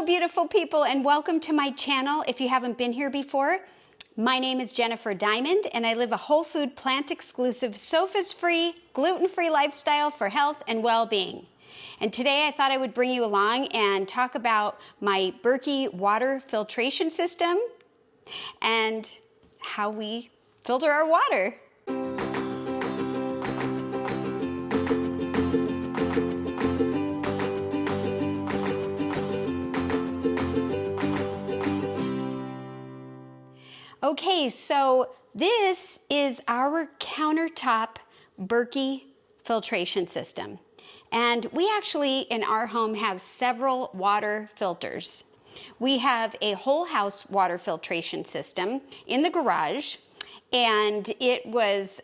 Hello, beautiful people, and welcome to my channel. If you haven't been here before, my name is Jennifer Diamond, and I live a whole food, plant-exclusive, SOFAs-free, gluten-free lifestyle for health and well-being. And today I thought I would bring you along and talk about my Berkey Water Filtration System and how we filter our water. Okay, so this is our countertop Berkey filtration system. And we actually, in our home, have several water filters. We have a whole house water filtration system in the garage, and it was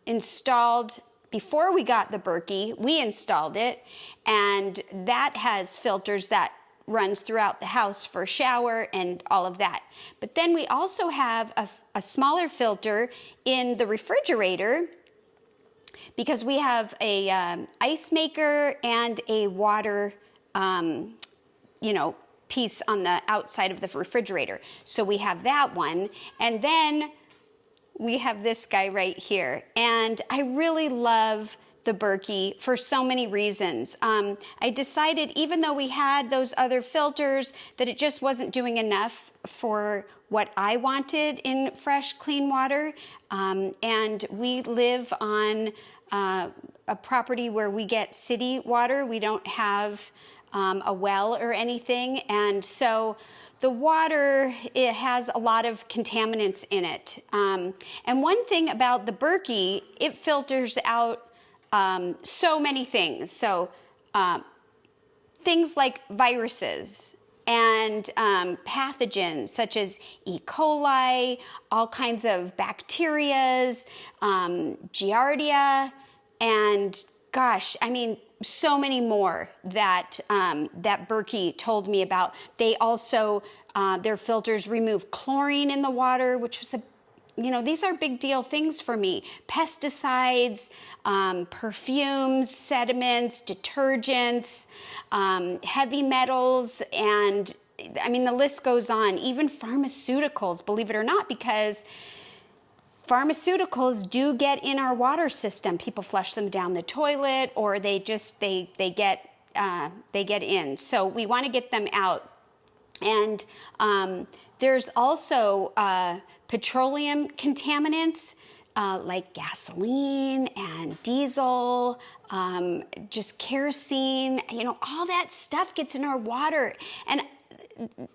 installed before we got the Berkey. We installed it, and that has filters that runs throughout the house for shower and all of that. But then we also have a smaller filter in the refrigerator because we have a ice maker and a water, piece on the outside of the refrigerator. So we have that one, and then we have this guy right here. And I really love the Berkey for so many reasons. I decided, even though we had those other filters, that it just wasn't doing enough for what I wanted in fresh, clean water. And we live on a property where we get city water. We don't have a well or anything. And so the water, it has a lot of contaminants in it. And one thing about the Berkey, it filters out so many things. So things like viruses and pathogens such as E. coli, all kinds of bacterias, Giardia, and gosh, I mean, so many more that that Berkey told me about. They also, their filters remove chlorine in the water, which was these are big deal things for me. Pesticides, perfumes, sediments, detergents, heavy metals, and I mean, the list goes on. Even pharmaceuticals, believe it or not, because pharmaceuticals do get in our water system. People flush them down the toilet, or they get in. So we want to get them out. And there's also petroleum contaminants like gasoline and diesel, just kerosene, all that stuff gets in our water. And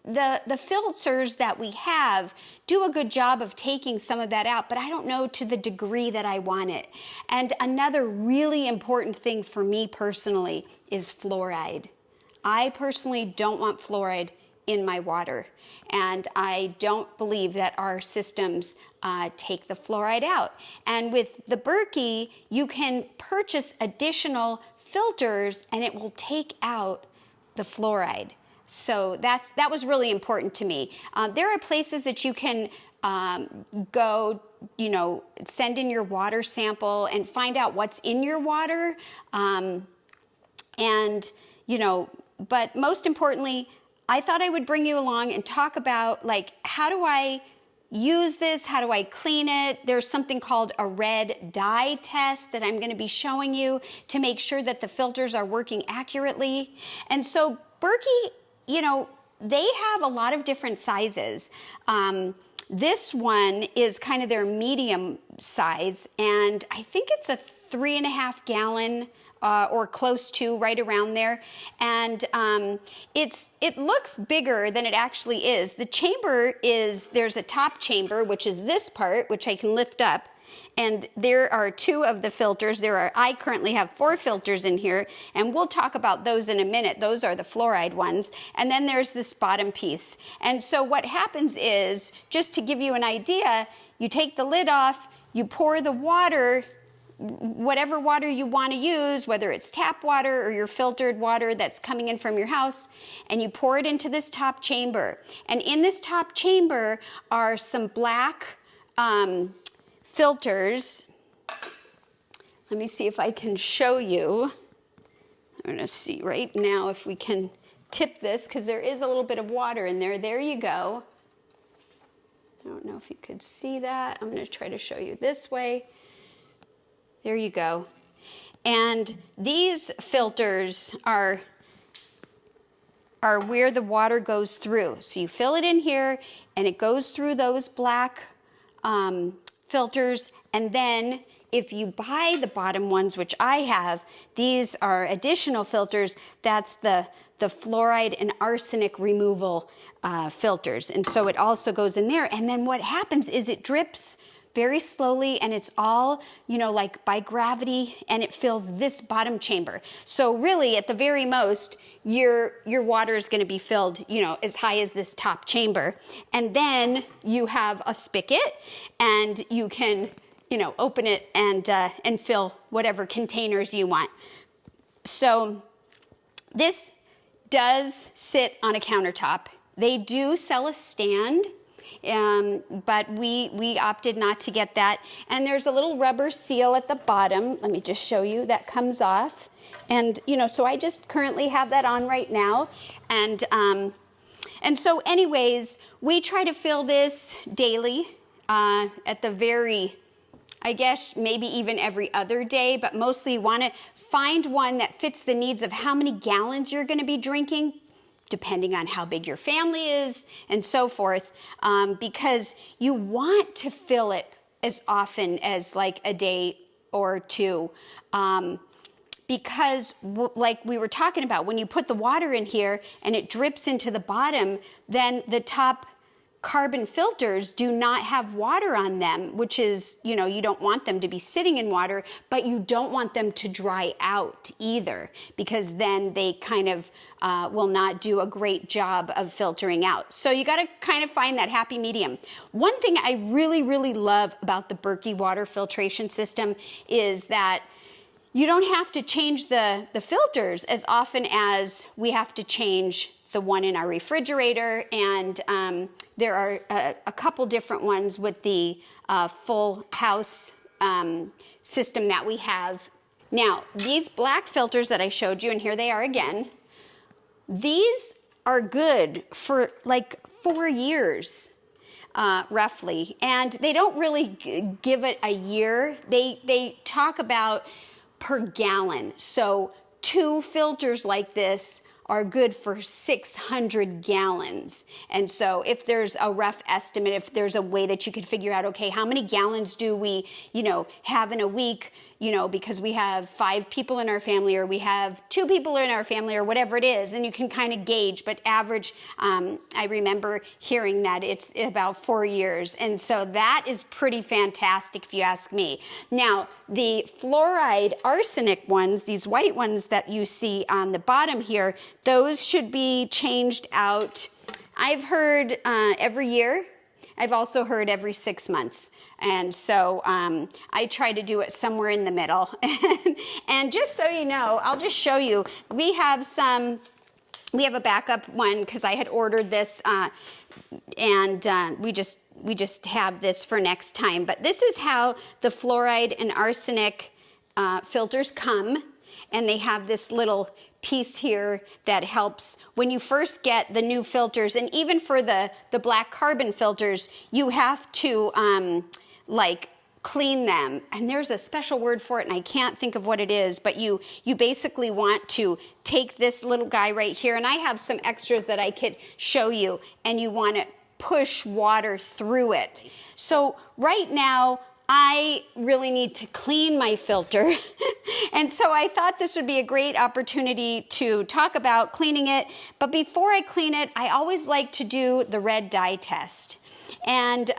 the filters that we have do a good job of taking some of that out, but I don't know to the degree that I want it. And another really important thing for me personally is fluoride. I personally don't want fluoride in my water, and I don't believe that our systems take the fluoride out. And with the Berkey, you can purchase additional filters and it will take out the fluoride. So that was really important to me. There are places that you can go, send in your water sample and find out what's in your water. But most importantly, I thought I would bring you along and talk about, how do I use this? How do I clean it? There's something called a red dye test that I'm going to be showing you to make sure that the filters are working accurately. And so Berkey, they have a lot of different sizes. This one is kind of their medium size, and I think it's a 3.5 gallon or close to, right around there. And it looks bigger than it actually is. The chamber there's a top chamber, which is this part, which I can lift up. And there are 2 of the filters. I currently have 4 filters in here, and we'll talk about those in a minute. Those are the fluoride ones. And then there's this bottom piece. And so what happens is, just to give you an idea, you take the lid off, you pour the water, whatever water you want to use, whether it's tap water or your filtered water that's coming in from your house, and you pour it into this top chamber. And in this top chamber are some black filters. Let me see if I can show you. I'm going to see right now if we can tip this because there is a little bit of water in there. There you go. I don't know if you could see that. I'm going to try to show you this way. There you go. And these filters are where the water goes through. So you fill it in here and it goes through those black filters, and then if you buy the bottom ones, which I have, these are additional filters. That's the fluoride and arsenic removal filters. And so it also goes in there. And then what happens is it drips very slowly, and it's all, you know, like by gravity, and it fills this bottom chamber. So really, at the very most, your water is going to be filled, you know, as high as this top chamber. And then you have a spigot, and you can, you know, open it and fill whatever containers you want. So this does sit on a countertop. They do sell a stand, but we opted not to get that. And there's a little rubber seal at the bottom. Let me just show you. That comes off. And, you know, so I just currently have that on right now. And so anyways, we try to fill this daily at the very, I guess maybe even every other day, but mostly you want to find one that fits the needs of how many gallons you're going to be drinking, depending on how big your family is and so forth, because you want to fill it as often as like a day or two. Because like we were talking about, when you put the water in here and it drips into the bottom, then the top carbon filters do not have water on them, which is, you know, you don't want them to be sitting in water, but you don't want them to dry out either, because then they kind of will not do a great job of filtering out. So you got to kind of find that happy medium. One thing I really, really love about the Berkey Water Filtration System is that you don't have to change the filters as often as we have to change the one in our refrigerator, and there are a couple different ones with the full house system that we have. Now, these black filters that I showed you, and here they are again, these are good for like 4 years, roughly, and they don't really give it a year. They talk about per gallon. So 2 filters like this are good for 600 gallons. And so if there's a rough estimate, if there's a way that you could figure out, okay, how many gallons do we, you know, have in a week, you know, because we have 5 people in our family, or we have 2 people in our family, or whatever it is, and you can kind of gauge. But average, I remember hearing that it's about 4 years. And so that is pretty fantastic if you ask me. Now, the fluoride arsenic ones, these white ones that you see on the bottom here, those should be changed out. I've heard every year. I've also heard every 6 months. And so I try to do it somewhere in the middle. And just so you know, I'll just show you. We have a backup one because I had ordered this, and we just have this for next time. But this is how the fluoride and arsenic filters come. And they have this little piece here that helps when you first get the new filters. And even for the black carbon filters, you have to like clean them. And there's a special word for it, and I can't think of what it is, but you basically want to take this little guy right here, and I have some extras that I could show you, and you want to push water through it. So right now, I really need to clean my filter. And so I thought this would be a great opportunity to talk about cleaning it. But before I clean it, I always like to do the red dye test. And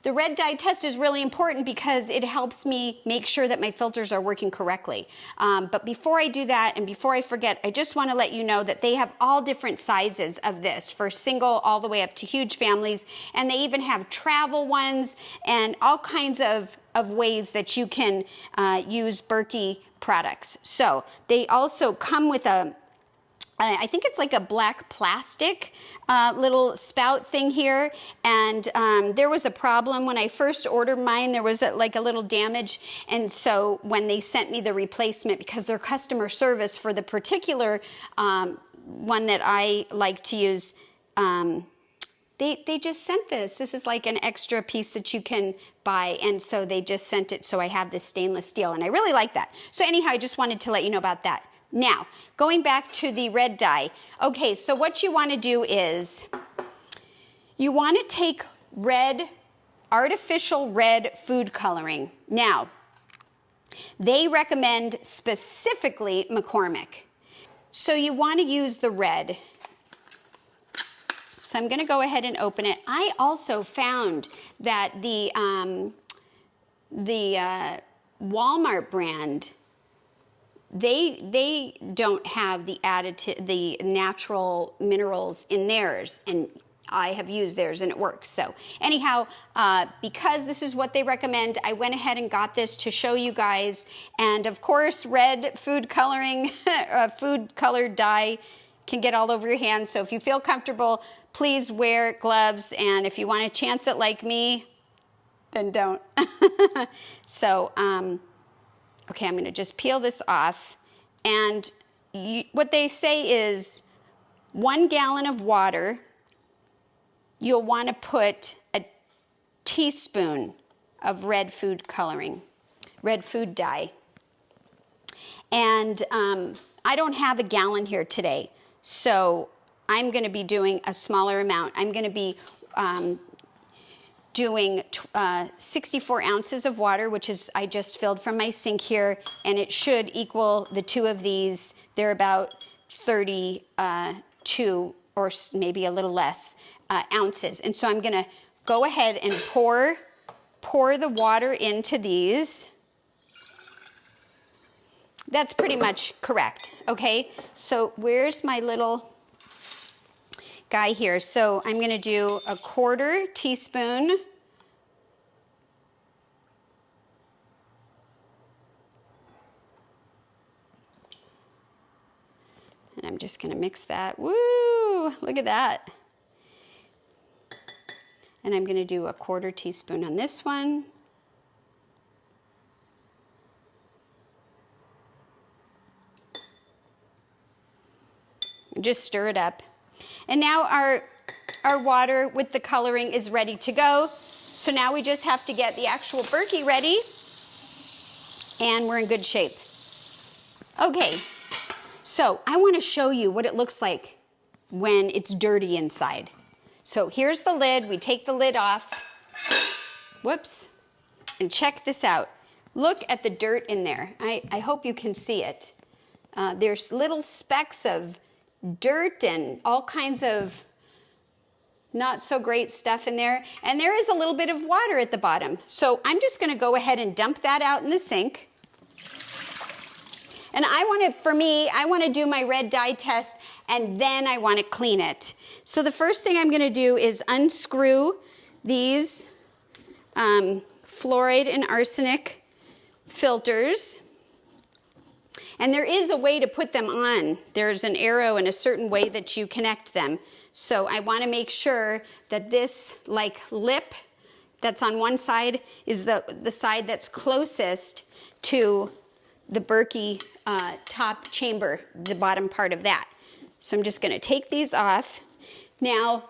the red dye test is really important because it helps me make sure that my filters are working correctly. But before I do that, and before I forget, I just want to let you know that they have all different sizes of this, for single all the way up to huge families. And they even have travel ones and all kinds of ways that you can use Berkey products. So they also come with I think it's like a black plastic little spout thing here. And there was a problem when I first ordered mine. There was like a little damage. And so when they sent me the replacement, because their customer service for the particular one that I like to use. They just sent this. This is like an extra piece that you can buy, and so they just sent it, so I have this stainless steel, and I really like that. So anyhow, I just wanted to let you know about that. Now, going back to the red dye. Okay, so what you want to do is you want to take artificial red food coloring. Now, they recommend specifically McCormick. So you want to use the red. So I'm going to go ahead and open it. I also found that the Walmart brand, they don't have the the natural minerals in theirs, and I have used theirs and it works. So anyhow, because this is what they recommend, I went ahead and got this to show you guys. And of course, red food coloring, food colored dye can get all over your hands. So if you feel comfortable, please wear gloves. And if you want to chance it like me, then don't. So, okay, I'm going to just peel this off. And what they say is 1 gallon of water, you'll want to put a teaspoon of red food coloring, red food dye. And I don't have a gallon here today, so I'm going to be doing a smaller amount. I'm going to be doing 64 ounces of water, which is I just filled from my sink here, and it should equal the 2 of these. They're about 32 or maybe a little less ounces. And so I'm going to go ahead and pour the water into these. That's pretty much correct. Okay, so where's my little guy here? So I'm going to do a 1/4 teaspoon. And I'm just going to mix that. Woo! Look at that. And I'm going to do a 1/4 teaspoon on this one. And just stir it up. And now our water with the coloring is ready to go. So now we just have to get the actual Berkey ready, and we're in good shape. Okay, so I want to show you what it looks like when it's dirty inside. So here's the lid. We take the lid off. Whoops. And check this out. Look at the dirt in there. I hope you can see it. There's little specks of dirt and all kinds of not so great stuff in there. And there is a little bit of water at the bottom. So I'm just going to go ahead and dump that out in the sink. And I want to do my red dye test, and then I want to clean it. So the first thing I'm going to do is unscrew these fluoride and arsenic filters. And there is a way to put them on. There's an arrow and a certain way that you connect them. So I want to make sure that this like lip that's on one side is the side that's closest to the Berkey top chamber, the bottom part of that. So I'm just going to take these off. Now,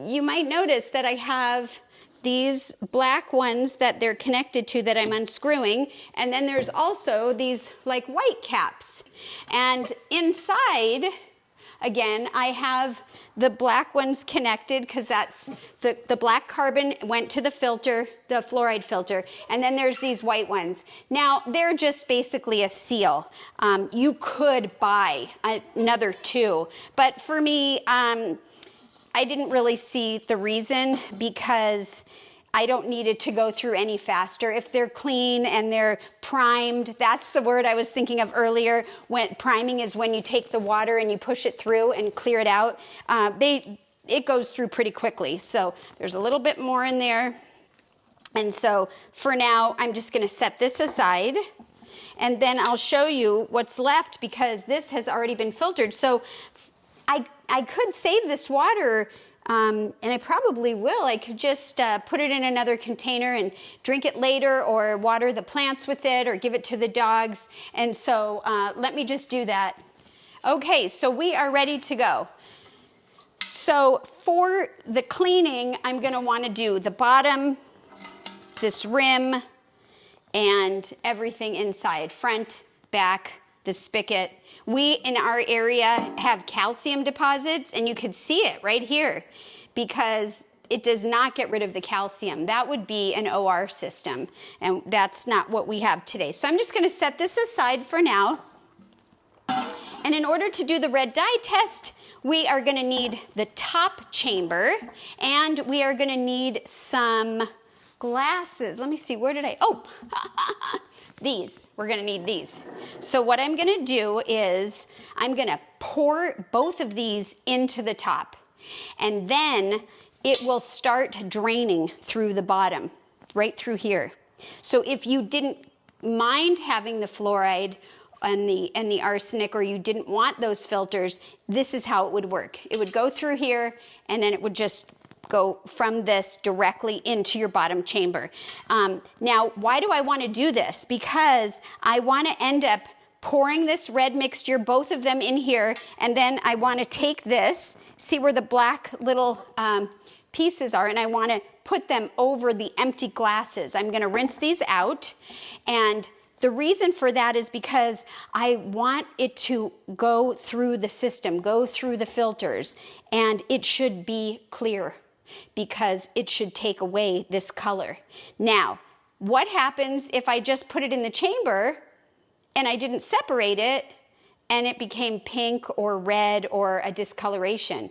you might notice that I have these black ones that they're connected to that I'm unscrewing, and then there's also these like white caps. And inside, again, I have the black ones connected because that's the black carbon went to the filter, the fluoride filter, and then there's these white ones. Now, they're just basically a seal. You could buy another 2, but for me, I didn't really see the reason because I don't need it to go through any faster. If they're clean and they're primed, that's the word I was thinking of earlier. When priming is when you take the water and you push it through and clear it out. It goes through pretty quickly. So there's a little bit more in there. And so for now, I'm just going to set this aside. And then I'll show you what's left because this has already been filtered. So I could save this water, and I probably will. I could just put it in another container and drink it later, or water the plants with it, or give it to the dogs. And so let me just do that. Okay, so we are ready to go. So for the cleaning, I'm going to want to do the bottom, this rim, and everything inside, front, back, the spigot. We, in our area, have calcium deposits, and you could see it right here because it does not get rid of the calcium. That would be an OR system, and that's not what we have today. So I'm just going to set this aside for now. And in order to do the red dye test, we are going to need the top chamber, and we are going to need some glasses. Let me see, where did these. We're going to need these. So what I'm going to do is I'm going to pour both of these into the top, and then it will start draining through the bottom, right through here. So if you didn't mind having the fluoride and the arsenic, or you didn't want those filters, this is how it would work. It would go through here, and then it would just go from this directly into your bottom chamber. Now, why do I want to do this? Because I want to end up pouring this red mixture, both of them in here, and then I want to take this, see where the black little pieces are, and I want to put them over the empty glasses. I'm going to rinse these out, and the reason for that is because I want it to go through the system, go through the filters, and it should be clear because it should take away this color. Now, what happens if I just put it in the chamber and I didn't separate it and it became pink or red or a discoloration?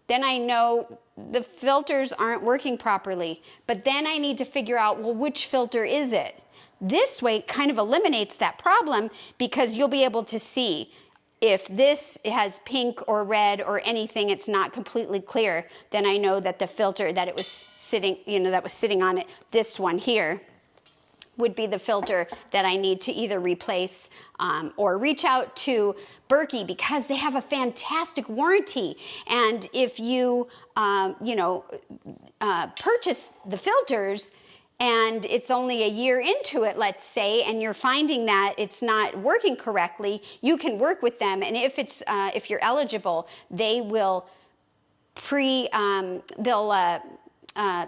Then I know the filters aren't working properly, but then I need to figure out, well, which filter is it? This way it kind of eliminates that problem because you'll be able to see if this has pink or red or anything, it's not completely clear, then I know that the filter that it was sitting, that was sitting on it, this one here, would be the filter that I need to either replace or reach out to Berkey because they have a fantastic warranty. And if you, purchase the filters and it's only a year into it, let's say, and you're finding that it's not working correctly, you can work with them. And if you're eligible, they will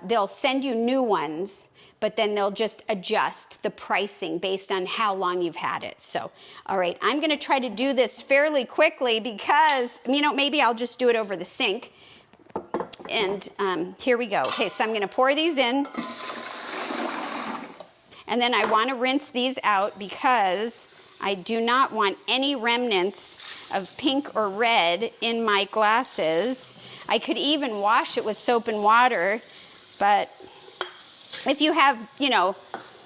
they'll send you new ones, but then they'll just adjust the pricing based on how long you've had it. So, all right, I'm going to try to do this fairly quickly because, maybe I'll just do it over the sink. And here we go. Okay, so I'm going to pour these in. And then I want to rinse these out because I do not want any remnants of pink or red in my glasses. I could even wash it with soap and water, but if you have,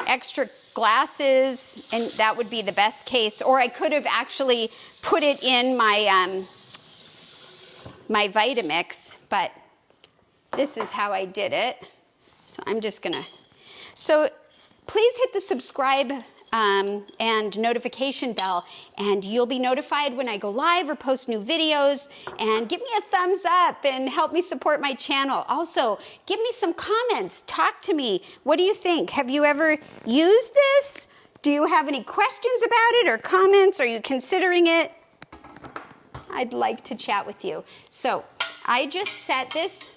extra glasses, and that would be the best case, or I could have actually put it in my my Vitamix, but this is how I did it. So I'm just gonna, please hit the subscribe and notification bell, and you'll be notified when I go live or post new videos, and give me a thumbs up and help me support my channel. Also, give me some comments. Talk to me. What do you think? Have you ever used this? Do you have any questions about it or comments? Are you considering it? I'd like to chat with you. So I just set this.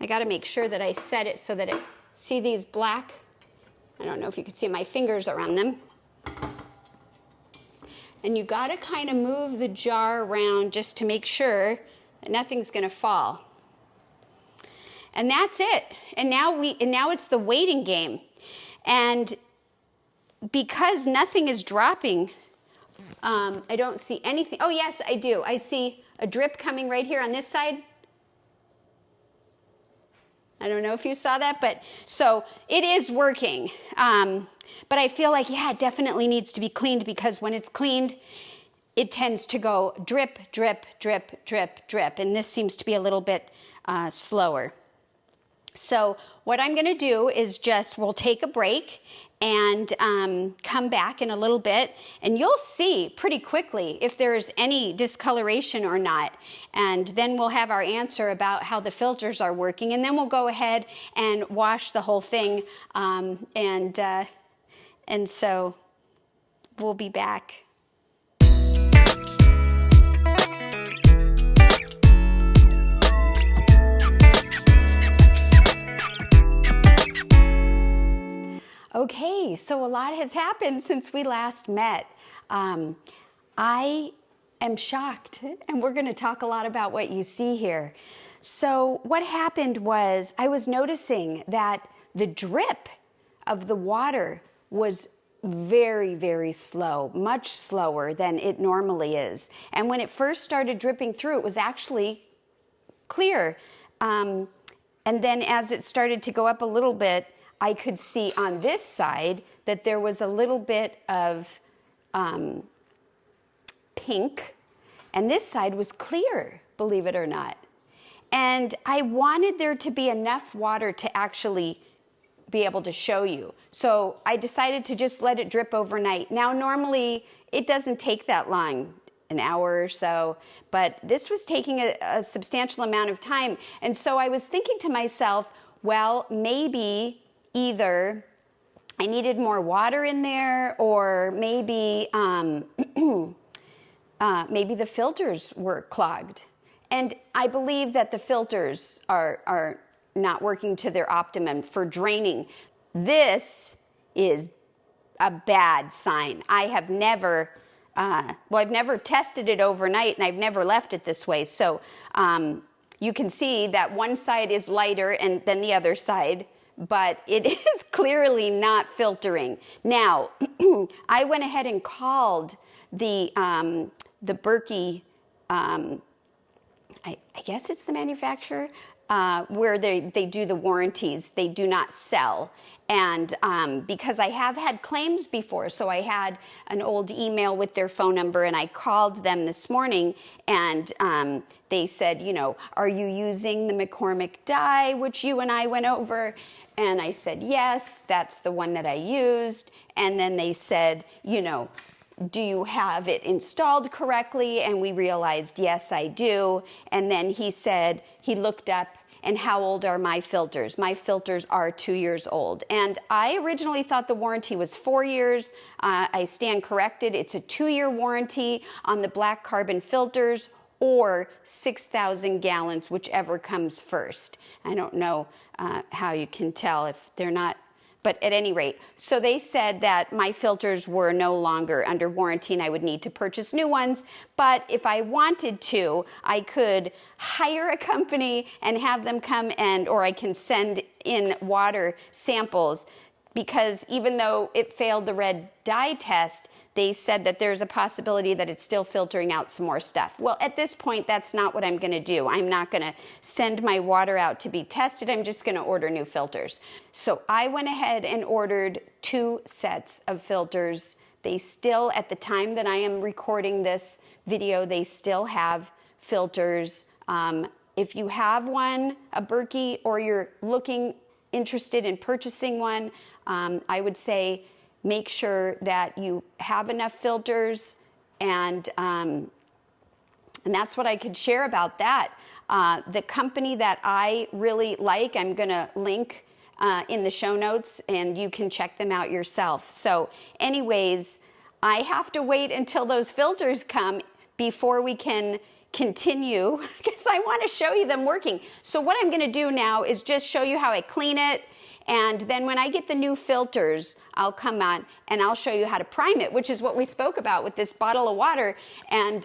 I got to make sure that I set it so that it, see these black, I don't know if you can see my fingers around them. And you got to kind of move the jar around just to make sure that nothing's going to fall. And that's it. And now it's the waiting game. And because nothing is dropping, I don't see anything. Oh yes, I do. I see a drip coming right here on this side. I don't know if you saw that, but so it is working. But I feel like, it definitely needs to be cleaned, because when it's cleaned, it tends to go drip, drip, drip, drip, drip. And this seems to be a little bit slower. So what I'm going to do is we'll take a break and come back in a little bit, and you'll see pretty quickly if there's any discoloration or not. And then we'll have our answer about how the filters are working, and then we'll go ahead and wash the whole thing. And so we'll be back. Okay, so a lot has happened since we last met. I am shocked, and we're going to talk a lot about what you see here. So what happened was I was noticing that the drip of the water was very, very slow, much slower than it normally is. And when it first started dripping through, it was actually clear. And then as it started to go up a little bit, I could see on this side that there was a little bit of pink, and this side was clear, believe it or not. And I wanted there to be enough water to actually be able to show you. So I decided to just let it drip overnight. Now, normally it doesn't take that long, an hour or so, but this was taking a substantial amount of time. And so I was thinking to myself, well, maybe either I needed more water in there, or maybe maybe the filters were clogged. And I believe that the filters are not working to their optimum for draining. This is a bad sign. I have never, I've never tested it overnight, and I've never left it this way. So you can see that one side is lighter and then the other side, but it is clearly not filtering. Now, I went ahead and called the Berkey, I guess it's the manufacturer, where they do the warranties. They do not sell. And because I have had claims before, so I had an old email with their phone number, and I called them this morning, and they said, you know, are you using the McCormick dye, which you and I went over? And I said, yes, that's the one that I used. And then they said, you know, do you have it installed correctly? And we realized, yes, I do. And then he said, he looked up, and how old are my filters? My filters are 2 years old. And I originally thought the warranty was 4 years. I stand corrected. It's a 2-year warranty on the black carbon filters, or 6,000 gallons, whichever comes first. I don't know how you can tell if they're not, but at any rate, so they said that my filters were no longer under warranty and I would need to purchase new ones. But if I wanted to, I could hire a company and have them come or I can send in water samples, because even though it failed the red dye test, they said that there's a possibility that it's still filtering out some more stuff. Well, at this point, that's not what I'm gonna do. I'm not gonna send my water out to be tested. I'm just gonna order new filters. So I went ahead and ordered 2 sets of filters. They still, at the time that I am recording this video, they still have filters. If you have one, a Berkey, or you're interested in purchasing one, I would say, make sure that you have enough filters, and that's what I could share about that. The company that I really like, I'm gonna link in the show notes, and you can check them out yourself. So anyways, I have to wait until those filters come before we can continue, because I wanna show you them working. So what I'm gonna do now is just show you how I clean it. And then when I get the new filters, I'll come on and I'll show you how to prime it, which is what we spoke about with this bottle of water. And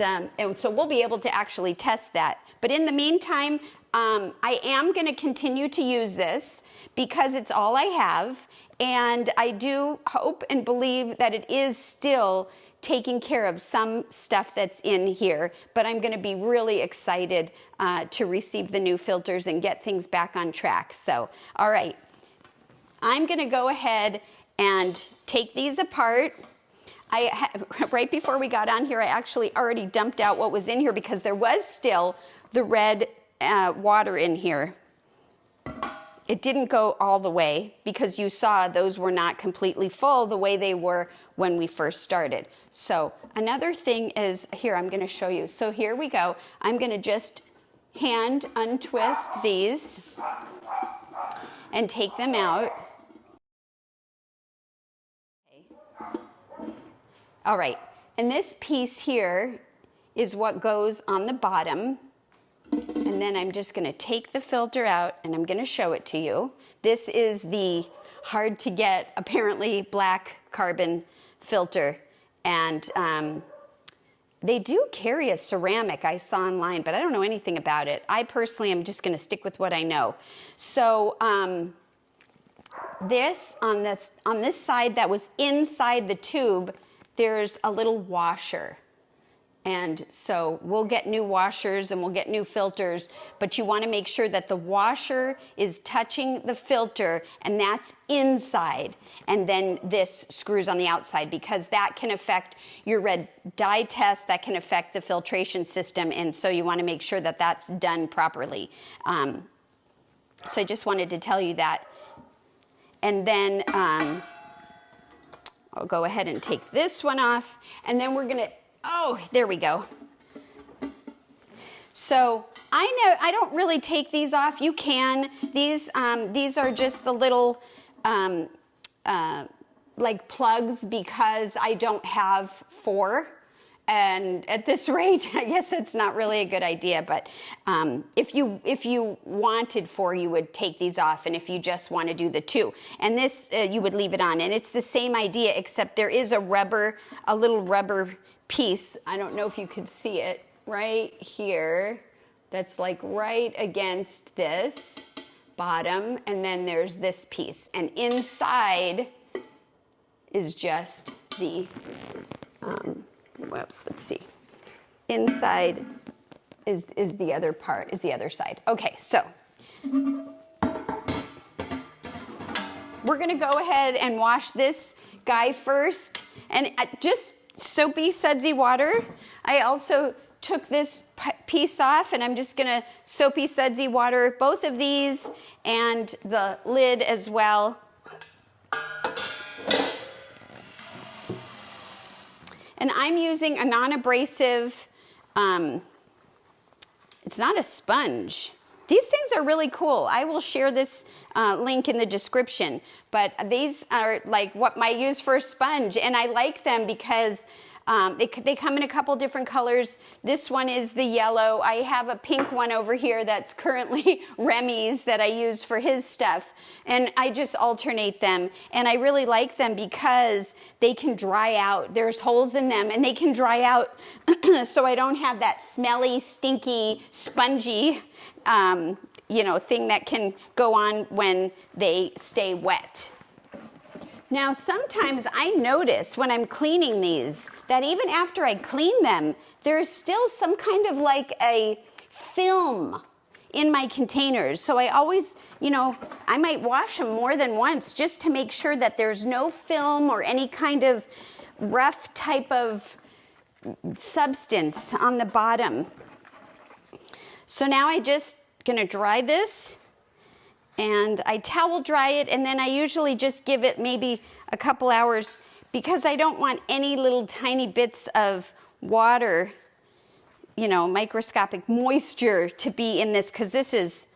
so we'll be able to actually test that. But in the meantime, I am going to continue to use this because it's all I have. And I do hope and believe that it is still taking care of some stuff that's in here. But I'm going to be really excited to receive the new filters and get things back on track. So, all right. I'm going to go ahead and take these apart. Right before we got on here, I actually already dumped out what was in here because there was still the red water in here. It didn't go all the way because you saw those were not completely full the way they were when we first started. So another thing is, here, I'm going to show you. So here we go. I'm going to just hand untwist these and take them out. All right, and this piece here is what goes on the bottom. And then I'm just going to take the filter out and I'm going to show it to you. This is the hard to get, apparently, black carbon filter. And they do carry a ceramic I saw online, but I don't know anything about it. I personally am just going to stick with what I know. So this on this side that was inside the tube, there's a little washer. And so we'll get new washers and we'll get new filters, but you want to make sure that the washer is touching the filter and that's inside. And then this screws on the outside, because that can affect your red dye test, that can affect the filtration system. And so you want to make sure that that's done properly. So I just wanted to tell you that. And then I'll go ahead and take this one off, and then we're going to, oh, there we go. So I know I don't really take these off. You can. These are just the little like plugs, because I don't have 4. And at this rate, I guess it's not really a good idea. But if you wanted 4, you would take these off. And if you just want to do the 2, and this you would leave it on. And it's the same idea, except there is a little rubber piece. I don't know if you could see it right here. That's like right against this bottom. And then there's this piece. And inside is just the, let's see. Inside is the other part, is the other side. Okay, so we're gonna go ahead and wash this guy first. And just soapy, sudsy water. I also took this piece off, and I'm just gonna soapy, sudsy water both of these and the lid as well. And I'm using a non-abrasive, it's not a sponge. These things are really cool. I will share this link in the description, but these are like what I use for a sponge, and I like them because they come in a couple different colors. This one is the yellow. I have a pink one over here that's currently Remy's that I use for his stuff, and I just alternate them. And I really like them because they can dry out. There's holes in them, and they can dry out so I don't have that smelly, stinky, spongy thing that can go on when they stay wet. Now, sometimes I notice when I'm cleaning these that even after I clean them, there's still some kind of like a film in my containers. So I always, I might wash them more than once just to make sure that there's no film or any kind of rough type of substance on the bottom. So now I just gonna dry this, and I towel dry it, and then I usually just give it maybe a couple hours, because I don't want any little tiny bits of water, microscopic moisture to be in this, because this is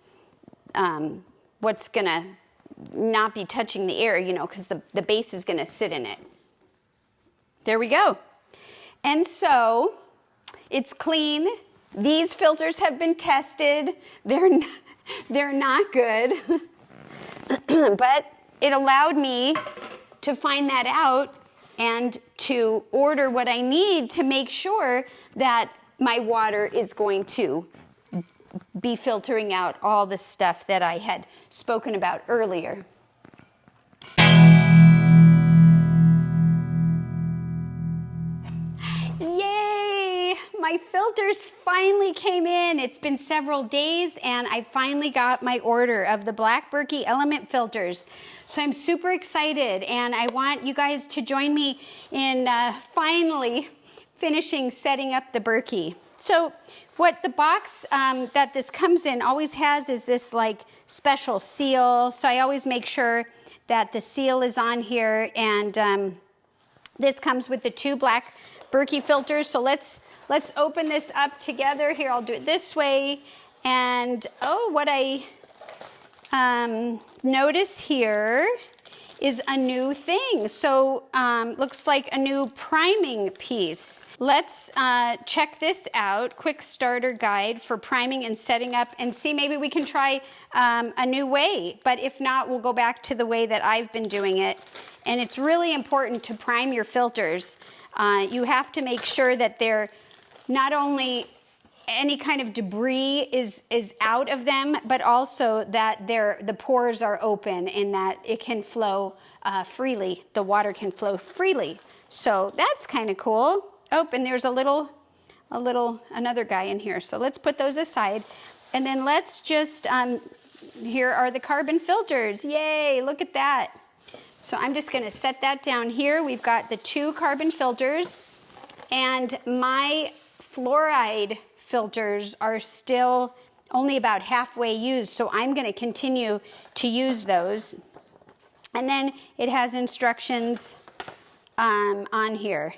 what's gonna not be touching the air, because the base is gonna sit in it. There we go. And so it's clean. These filters have been tested. They're not good, but it allowed me to find that out and to order what I need to make sure that my water is going to be filtering out all the stuff that I had spoken about earlier. Yay! My filters finally came in. It's been several days, and I finally got my order of the Black Berkey Element filters. So I'm super excited, and I want you guys to join me in finally finishing setting up the Berkey. So what the box that this comes in always has is this like special seal. So I always make sure that the seal is on here, and this comes with the 2 Black Berkey filters. So let's open this up together. Here, I'll do it this way. And what I notice here is a new thing. So looks like a new priming piece. Let's check this out. Quick starter guide for priming and setting up, and see, maybe we can try a new way. But if not, we'll go back to the way that I've been doing it. And it's really important to prime your filters. You have to make sure that they're not only any kind of debris is out of them, but also that the pores are open and that it can flow freely. The water can flow freely. So that's kind of cool. Oh, and there's another guy in here. So let's put those aside. And then let's just, here are the carbon filters. Yay, look at that. So I'm just gonna set that down here. We've got the 2 carbon filters, and my fluoride filters are still only about halfway used, so I'm gonna continue to use those. And then it has instructions on here.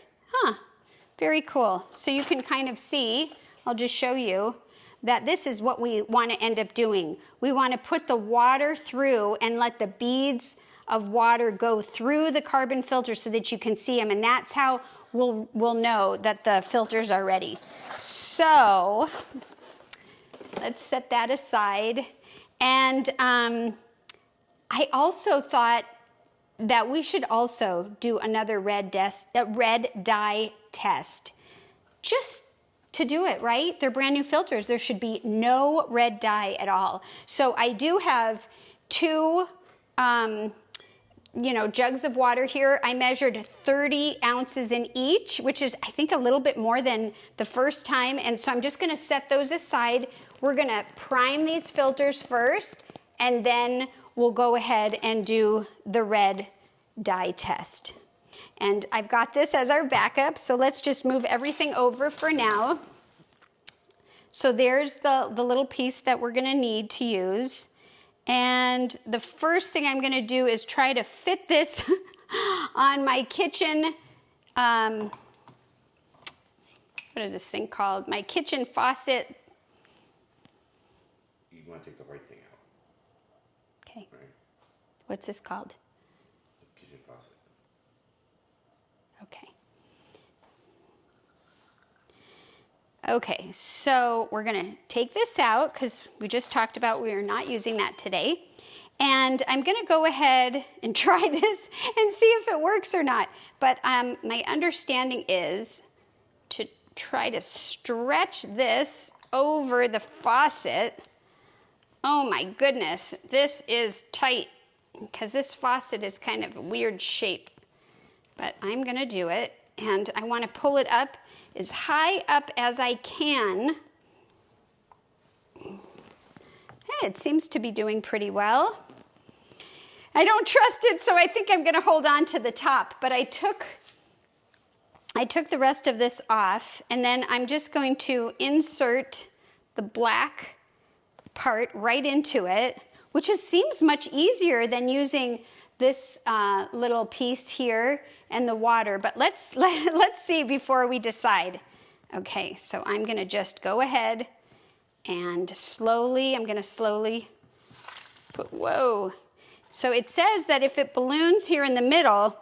Very cool. So you can kind of see, I'll just show you, that this is what we want to end up doing. We want to put the water through and let the beads of water go through the carbon filter so that you can see them, and that's how we'll know that the filters are ready. So let's set that aside. And I also thought that we should also do another red dye test, just to do it right. They're brand new filters. There should be no red dye at all. So I do have 2 jugs of water here. I measured 30 ounces in each, which is, I think, a little bit more than the first time. And so I'm just gonna set those aside. We're gonna prime these filters first, and then we'll go ahead and do the red dye test. And I've got this as our backup, so let's just move everything over for now. So there's the little piece that we're gonna need to use. And the first thing I'm gonna do is try to fit this on my kitchen, what is this thing called? My kitchen faucet. You wanna take the right thing out. Okay. Right. What's this called? The kitchen faucet. Okay. Okay, so we're gonna take this out because we just talked about we are not using that today. And I'm gonna go ahead and try this and see if it works or not. But my understanding is to try to stretch this over the faucet. Oh my goodness, this is tight because this faucet is kind of a weird shape. But I'm gonna do it, and I wanna pull it up as high up as I can. Hey, it seems to be doing pretty well. I don't trust it, so I think I'm gonna hold on to the top, but I took the rest of this off, and then I'm just going to insert the black part right into it, which seems much easier than using this little piece here and the water, but let's see before we decide. Okay, so I'm gonna just go ahead and I'm gonna slowly put, whoa. So it says that if it balloons here in the middle,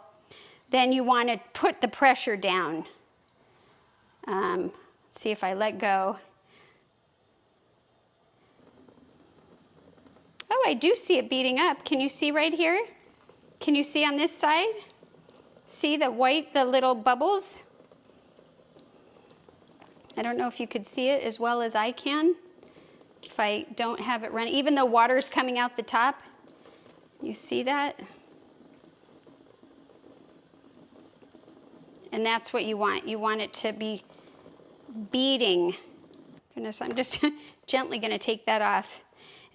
then you wanna put the pressure down. Let's see if I let go. Oh, I do see it beating up. Can you see right here? Can you see on this side? See the white, the little bubbles? I don't know if you could see it as well as I can. If I don't have it running, even though water's coming out the top, you see that? And that's what you want. You want it to be beating. Goodness, I'm just gently gonna take that off.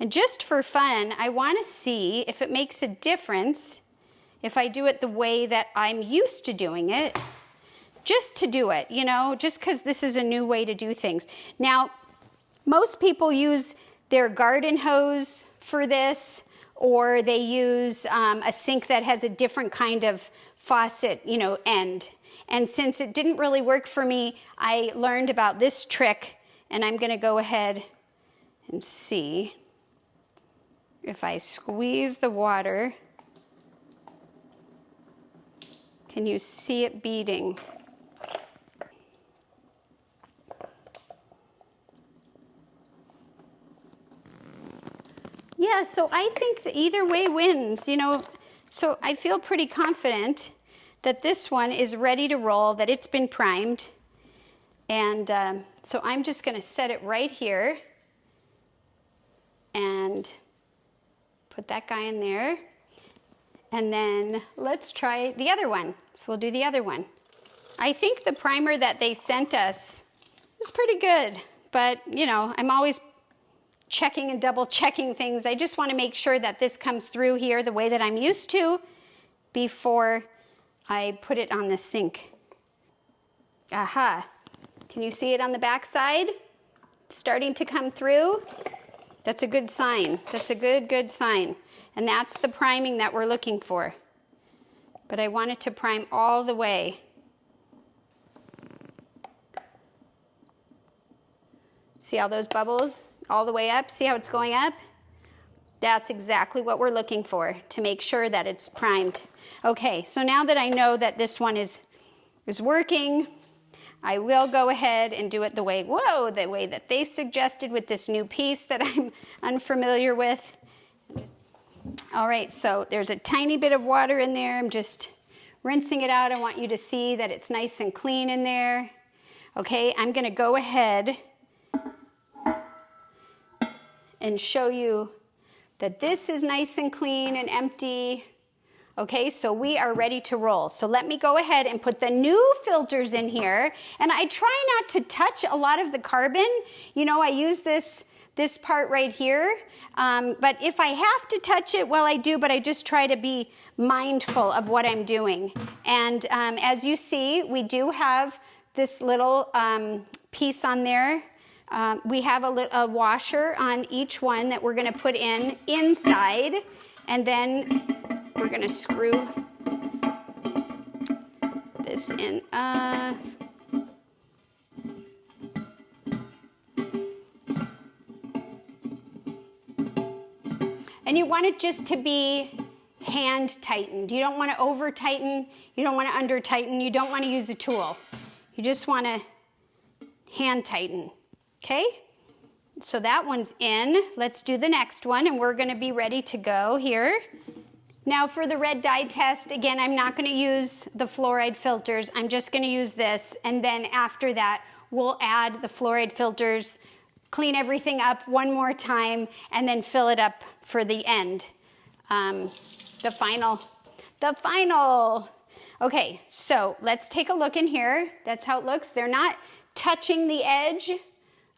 And just for fun, I wanna see if it makes a difference if I do it the way that I'm used to doing it, just to do it, just because this is a new way to do things. Now, most people use their garden hose for this, or they use a sink that has a different kind of faucet, end. And since it didn't really work for me, I learned about this trick, and I'm gonna go ahead and see if I squeeze the water. Can you see it beading? Yeah, so I think that either way wins, you know. So I feel pretty confident that this one is ready to roll, that it's been primed. And so I'm just going to set it right here and put that guy in there. And then let's try the other one. So we'll do the other one. I think the primer that they sent us is pretty good, but you know, I'm always checking and double checking things. I just want to make sure that this comes through here the way that I'm used to before I put it on the sink. Aha. Can you see it on the back side? It's starting to come through. That's a good sign. That's a good sign. And that's the priming that we're looking for. But I want it to prime all the way. See all those bubbles? All the way up, see how it's going up? That's exactly what we're looking for to make sure that it's primed. Okay, so now that I know that this one is working, I will go ahead and do it the way that they suggested with this new piece that I'm unfamiliar with. All right, so there's a tiny bit of water in there. I'm just rinsing it out. I want you to see that it's nice and clean in there. Okay, I'm gonna go ahead and show you that this is nice and clean and empty. Okay, so we are ready to roll. So let me go ahead and put the new filters in here. And I try not to touch a lot of the carbon. You know, I use this part right here. But if I have to touch it, well, I do, but I just try to be mindful of what I'm doing. And as you see, we do have this little piece on there. We have a washer on each one that we're going to put in inside, and then we're going to screw this in. And you want it just to be hand tightened. You don't want to over tighten. You don't want to under tighten. You don't want to use a tool. You just want to hand tighten. Okay, so that one's in. Let's do the next one, and we're going to be ready to go here. Now for the red dye test, again, I'm not going to use the fluoride filters. I'm just going to use this, and then after that, we'll add the fluoride filters, clean everything up one more time, and then fill it up for the end. The final. Okay, so let's take a look in here. That's how it looks. They're not touching the edge.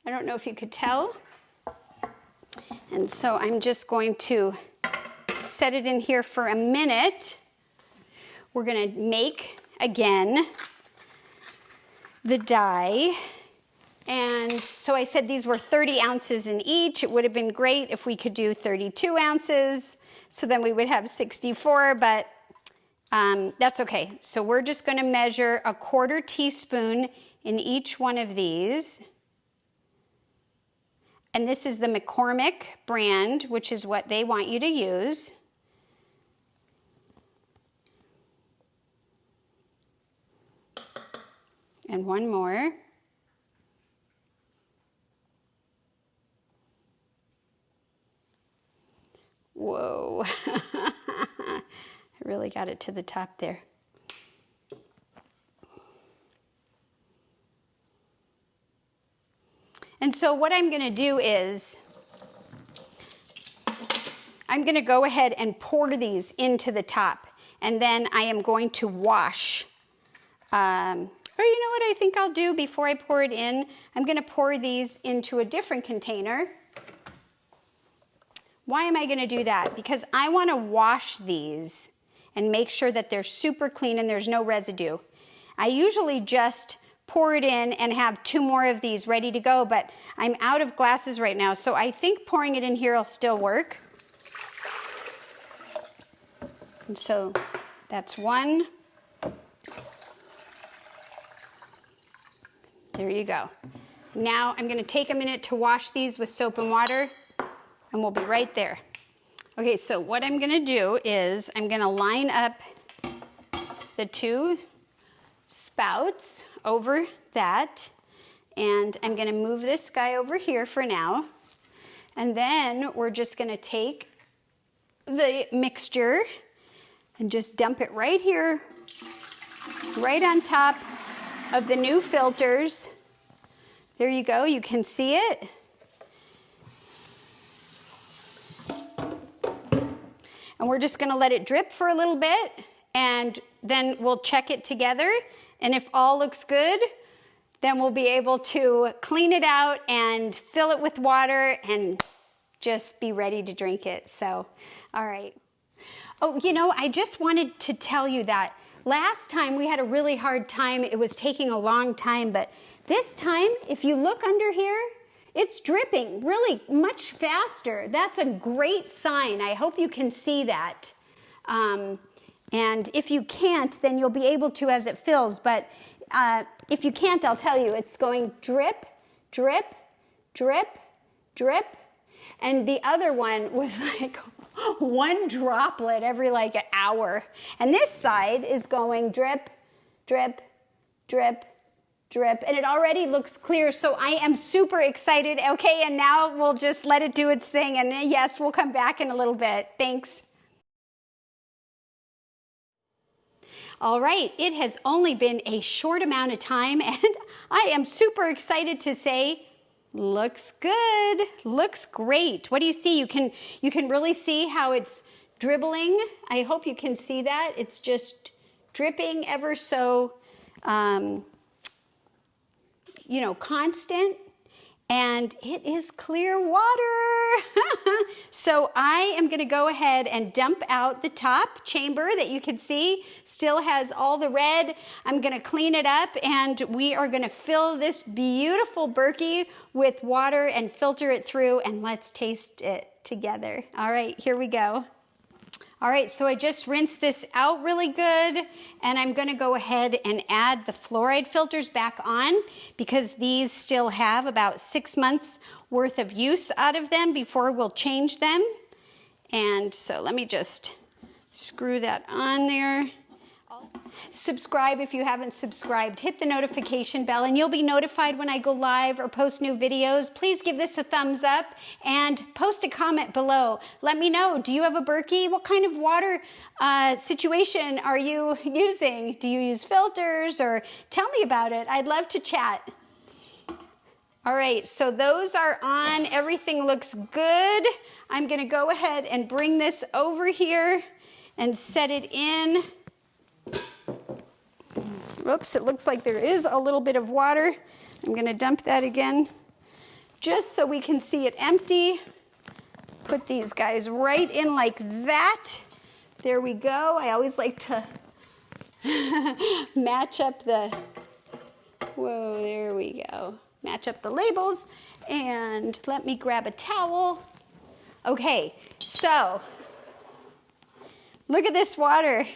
I don't know if you could tell. And so I'm just going to set it in here for a minute. We're going to make, again, the dye. And so I said these were 30 ounces in each. It would have been great if we could do 32 ounces. So then we would have 64, but that's okay. So we're just going to measure a 1/4 teaspoon in each one of these. And this is the McCormick brand, which is what they want you to use. And one more. Whoa. I really got it to the top there. And so what I'm going to do is I'm going to go ahead and pour these into the top, and then I am going to wash. Or you know what I think I'll do before I pour it in? I'm going to pour these into a different container. Why am I going to do that? Because I want to wash these and make sure that they're super clean and there's no residue. I usually just pour it in and have 2 more of these ready to go, but I'm out of glasses right now, so I think pouring it in here will still work. And so that's one. There you go. Now I'm going to take a minute to wash these with soap and water, and we'll be right there. Okay, so what I'm going to do is I'm going to line up the two spouts over that. And I'm gonna move this guy over here for now. And then we're just gonna take the mixture and just dump it right here, right on top of the new filters. There you go, you can see it. And we're just gonna let it drip for a little bit, and then we'll check it together. And if all looks good, then we'll be able to clean it out and fill it with water and just be ready to drink it. So, all right. Oh, you know, I just wanted to tell you that last time we had a really hard time. It was taking a long time, but this time, if you look under here, it's dripping really much faster. That's a great sign. I hope you can see that. And if you can't, then you'll be able to as it fills. But if you can't, I'll tell you, it's going drip, drip, drip, drip. And the other one was like one droplet every like an hour. And this side is going drip, drip, drip, drip. And it already looks clear, so I am super excited. Okay, and now we'll just let it do its thing. And yes, we'll come back in a little bit. Thanks. All right, it has only been a short amount of time, and I am super excited to say, looks good, looks great. What do you see? You can really see how it's dribbling. I hope you can see that. It's just dripping ever so, you know, constant, and it is clear water. So I am gonna go ahead and dump out the top chamber that you can see still has all the red. I'm gonna clean it up, and we are gonna fill this beautiful Berkey with water and filter it through, and let's taste it together. All right, here we go. All right, so I just rinsed this out really good, and I'm gonna go ahead and add the fluoride filters back on because these still have about 6 months worth of use out of them before we'll change them. And so let me just screw that on there. Subscribe if you haven't subscribed. Hit the notification bell and you'll be notified when I go live or post new videos. Please give this a thumbs up and post a comment below. Let me know, do you have a Berkey? What kind of water situation are you using? Do you use filters, or tell me about it? I'd love to chat. All right, so those are on. Everything looks good. I'm gonna go ahead and bring this over here and set it in. Oops, it looks like there is a little bit of water. I'm gonna dump that again, just so we can see it empty. Put these guys right in like that. There we go. I always like to match up the, whoa, there we go. Match up the labels, and let me grab a towel. Okay, so look at this water.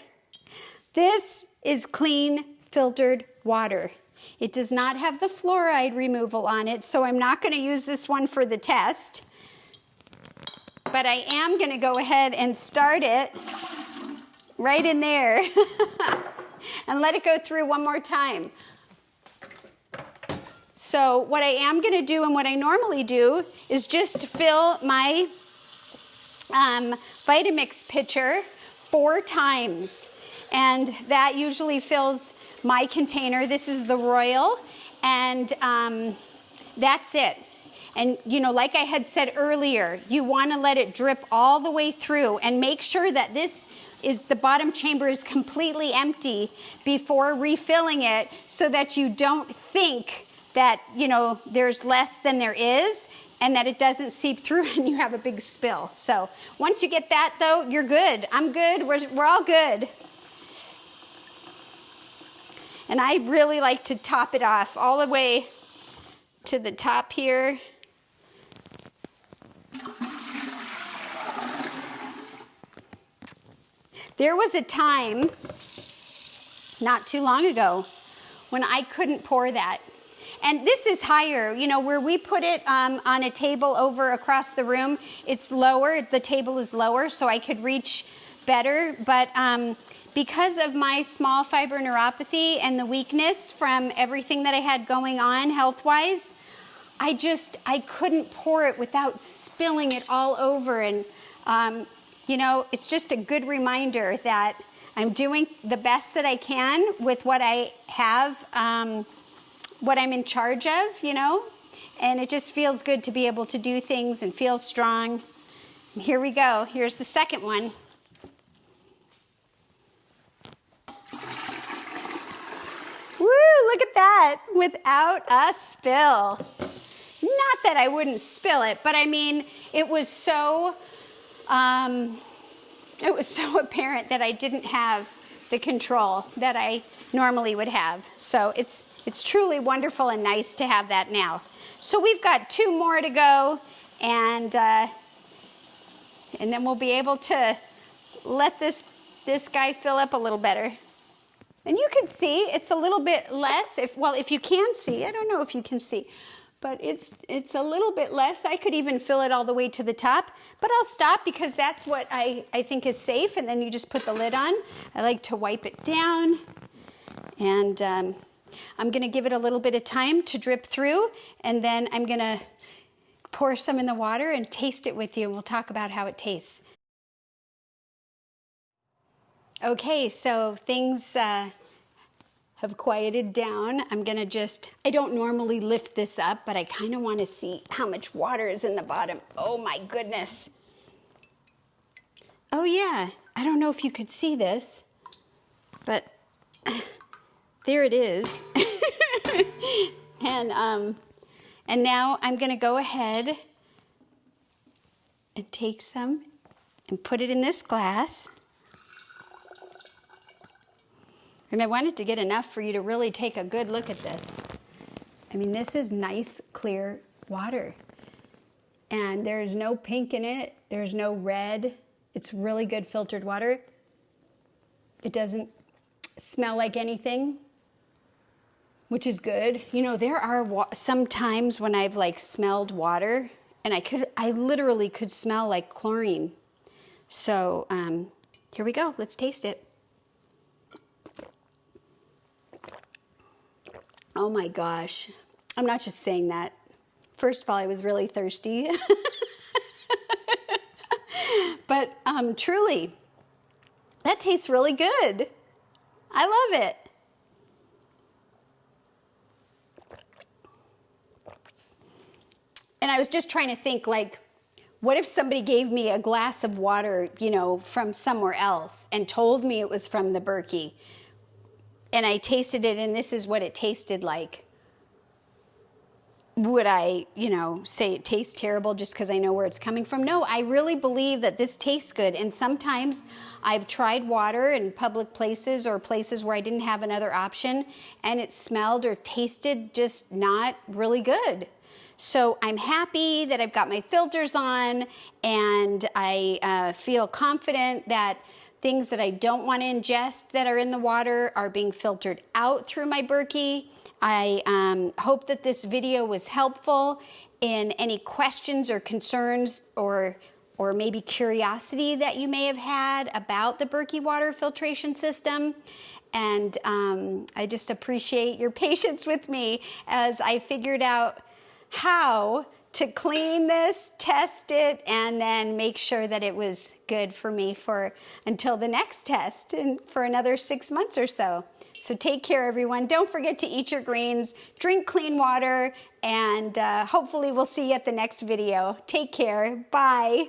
This is clean filtered water. It does not have the fluoride removal on it, so I'm not going to use this one for the test. But I am going to go ahead and start it right in there and let it go through one more time. So what I am going to do, and what I normally do, is just fill my Vitamix pitcher 4 times. And that usually fills my container. This is the Royal, and that's it. And you know, like I had said earlier, you want to let it drip all the way through and make sure that this is, the bottom chamber is completely empty before refilling it, so that you don't think that, you know, there's less than there is, and that it doesn't seep through and you have a big spill. So once you get that though, you're good. I'm good, we're all good. And I really like to top it off all the way to the top here. There was a time, not too long ago, when I couldn't pour that. And this is higher, you know, where we put it on a table over across the room, it's lower, the table is lower, so I could reach better, but because of my small fiber neuropathy and the weakness from everything that I had going on health-wise, I couldn't pour it without spilling it all over. And, you know, it's just a good reminder that I'm doing the best that I can with what I have, what I'm in charge of, you know, and it just feels good to be able to do things and feel strong. And here we go. Here's the second one. Woo, look at that, without a spill. Not that I wouldn't spill it, but I mean, it was so apparent that I didn't have the control that I normally would have. So it's truly wonderful and nice to have that now. So we've got 2 more to go, and then we'll be able to let this guy fill up a little better. And you can see it's a little bit less, if you can see, I don't know if you can see, but it's a little bit less. I could even fill it all the way to the top, but I'll stop because that's what I think is safe, and then you just put the lid on. I like to wipe it down, and I'm gonna give it a little bit of time to drip through, and then I'm gonna pour some in the water and taste it with you, and we'll talk about how it tastes. Okay, so things have quieted down. I'm gonna I don't normally lift this up, but I kind of want to see how much water is in the bottom. Oh my goodness. Oh yeah, I don't know if you could see this, but there it is. And now I'm gonna go ahead and take some and put it in this glass. And I wanted to get enough for you to really take a good look at this. I mean, this is nice, clear water. And there's no pink in it. There's no red. It's really good filtered water. It doesn't smell like anything, which is good. You know, there are some times when I've like smelled water and I literally could smell like chlorine. So here we go. Let's taste it. Oh my gosh, I'm not just saying that. First of all, I was really thirsty. But truly, that tastes really good. I love it. And I was just trying to think, like, what if somebody gave me a glass of water, you know, from somewhere else and told me it was from the Berkey? And I tasted it, and this is what it tasted like. Would I, you know, say it tastes terrible just because I know where it's coming from? No, I really believe that this tastes good. And sometimes I've tried water in public places or places where I didn't have another option, and it smelled or tasted just not really good. So I'm happy that I've got my filters on, and I feel confident that things that I don't want to ingest that are in the water are being filtered out through my Berkey. I hope that this video was helpful in any questions or concerns or maybe curiosity that you may have had about the Berkey Water Filtration System. And I just appreciate your patience with me as I figured out how to clean this, test it, and then make sure that it was good for me until the next test and for another 6 months or so. So take care, everyone. Don't forget to eat your greens, drink clean water, and hopefully we'll see you at the next video. Take care. Bye.